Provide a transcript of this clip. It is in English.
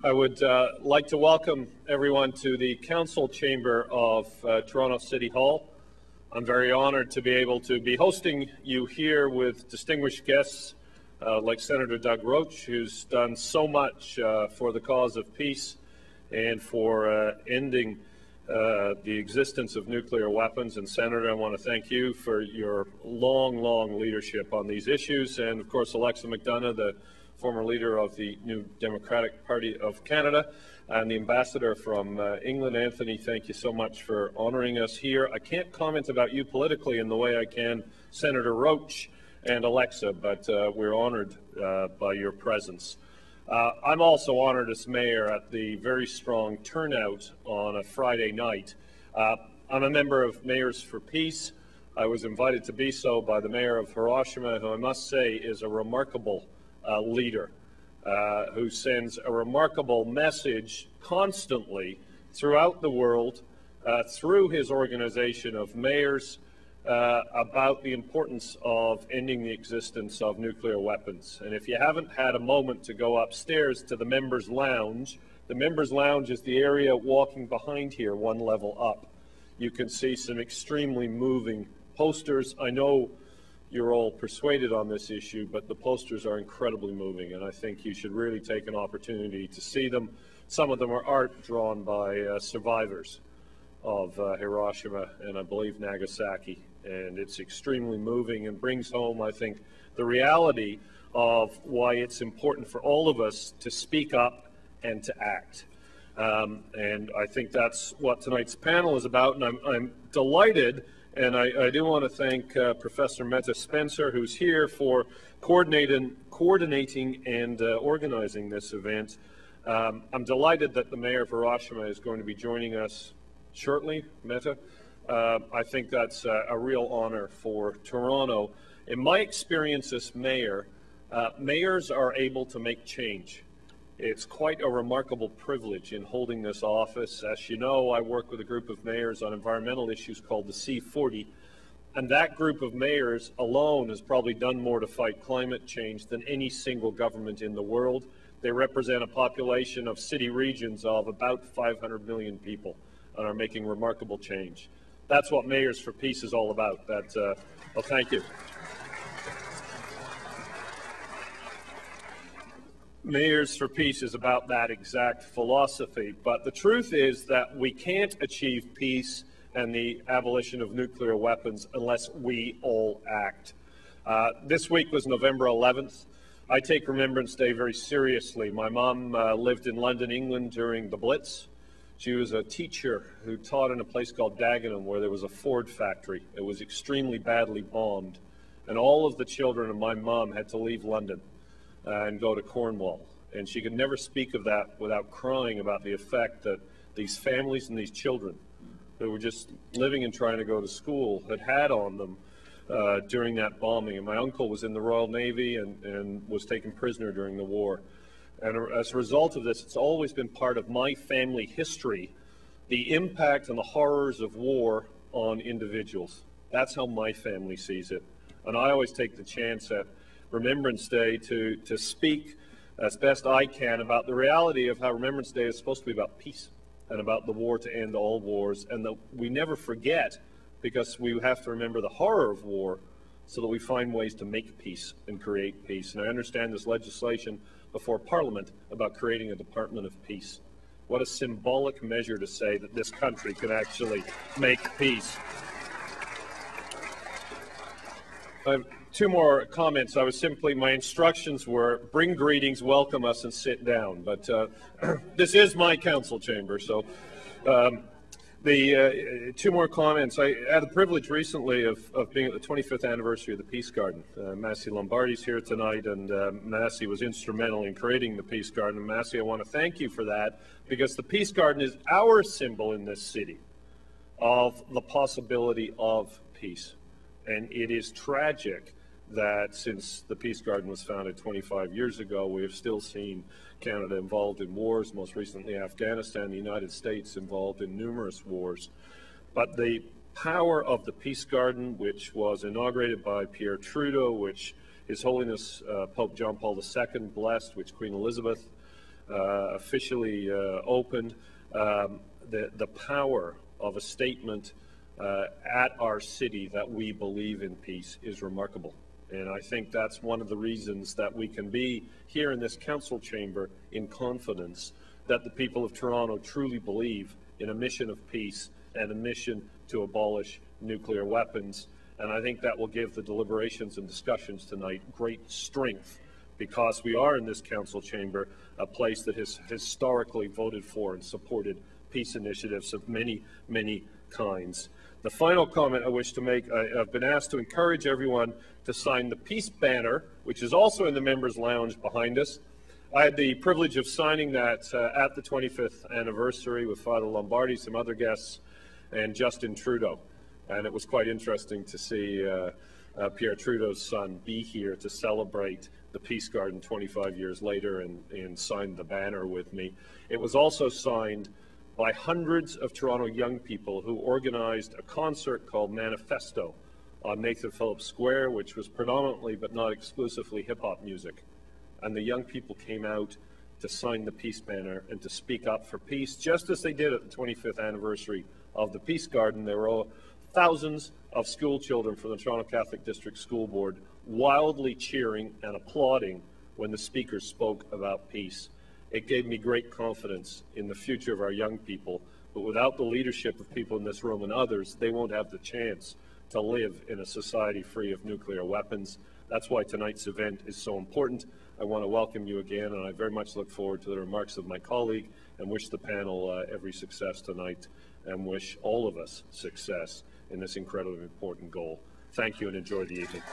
I would like to welcome everyone to the Council Chamber of Toronto City Hall. I'm very honored to be able to be hosting you here with distinguished guests like Senator Doug Roach, who's done so much for the cause of peace and for ending the existence of nuclear weapons. And Senator, I want to thank you for your long leadership on these issues. And of course, Alexa McDonough, the former leader of the New Democratic Party of Canada, and the ambassador from England. Anthony, thank you so much for honoring us here. I can't comment about you politically in the way I can Senator Roach and Alexa, but we're honored by your presence. I'm also honored as mayor at the very strong turnout on a Friday night. I'm a member of Mayors for Peace. I was invited to be so by the mayor of Hiroshima, who I must say is a remarkable leader who sends a remarkable message constantly throughout the world through his organization of mayors about the importance of ending the existence of nuclear weapons. And if you haven't had a moment to go upstairs to the Members' Lounge is the area walking behind here, one level up. You can see some extremely moving posters. I know you're all persuaded on this issue, but the posters are incredibly moving, and I think you should really take an opportunity to see them. Some of them are art drawn by survivors of Hiroshima and I believe Nagasaki, and it's extremely moving and brings home, I think, the reality of why it's important for all of us to speak up and to act. And I think that's what tonight's panel is about, and I'm delighted. And I do want to thank Professor Mette Spencer, who's here, for coordinating and organizing this event. I'm delighted that the mayor of Hiroshima is going to be joining us shortly, Mette. I think that's a real honor for Toronto. In my experience as mayor, mayors are able to make change. It's quite a remarkable privilege in holding this office. As you know, I work with a group of mayors on environmental issues called the C40, and that group of mayors alone has probably done more to fight climate change than any single government in the world. They represent a population of city regions of about 500 million people and are making remarkable change. That's what Mayors for Peace is all about. Well, thank you. Mayors for Peace is about that exact philosophy, but the truth is that we can't achieve peace and the abolition of nuclear weapons unless we all act. This week was November 11th. I take Remembrance Day very seriously. My mom lived in London, England during the Blitz. She was a teacher who taught in a place called Dagenham, where there was a Ford factory. It was extremely badly bombed, and all of the children of my mom had to leave London and go to Cornwall. And she could never speak of that without crying about the effect that these families and these children who were just living and trying to go to school had on them during that bombing. And my uncle was in the Royal Navy and was taken prisoner during the war. And as a result of this, it's always been part of my family history, the impact and the horrors of war on individuals. That's how my family sees it. And I always take the chance at Remembrance Day to speak as best I can about the reality of how Remembrance Day is supposed to be about peace and about the war to end all wars, and that we never forget, because we have to remember the horror of war so that we find ways to make peace and create peace. And I understand this legislation before Parliament about creating a Department of Peace. What a symbolic measure to say that this country can actually make peace. Two more comments. My instructions were bring greetings, welcome us, and sit down. But this is my council chamber, so two more comments. I had the privilege recently of being at the 25th anniversary of the Peace Garden. Massey Lombardi's here tonight, and Massey was instrumental in creating the Peace Garden. And Massey, I want to thank you for that, because the Peace Garden is our symbol in this city of the possibility of peace. And it is tragic that since the Peace Garden was founded 25 years ago, we have still seen Canada involved in wars, most recently Afghanistan, the United States involved in numerous wars. But the power of the Peace Garden, which was inaugurated by Pierre Trudeau, which His Holiness Pope John Paul II blessed, which Queen Elizabeth officially opened, the power of a statement at our city that we believe in peace is remarkable. And I think that's one of the reasons that we can be here in this council chamber in confidence that the people of Toronto truly believe in a mission of peace and a mission to abolish nuclear weapons. And I think that will give the deliberations and discussions tonight great strength, because we are in this council chamber a place that has historically voted for and supported peace initiatives of many, many kinds. The final comment I wish to make, I've been asked to encourage everyone to sign the peace banner, which is also in the members' lounge behind us. I had the privilege of signing that at the 25th anniversary with Father Lombardi, some other guests, and Justin Trudeau. And it was quite interesting to see Pierre Trudeau's son be here to celebrate the Peace Garden 25 years later and sign the banner with me. It was also signed by hundreds of Toronto young people who organized a concert called Manifesto on Nathan Phillips Square, which was predominantly but not exclusively hip-hop music. And the young people came out to sign the peace banner and to speak up for peace, just as they did at the 25th anniversary of the Peace Garden. There were thousands of school children from the Toronto Catholic District School Board wildly cheering and applauding when the speakers spoke about peace. It gave me great confidence in the future of our young people, but without the leadership of people in this room and others, they won't have the chance to live in a society free of nuclear weapons. That's why tonight's event is so important. I want to welcome you again, and I very much look forward to the remarks of my colleague and wish the panel every success tonight and wish all of us success in this incredibly important goal. Thank you and enjoy the evening.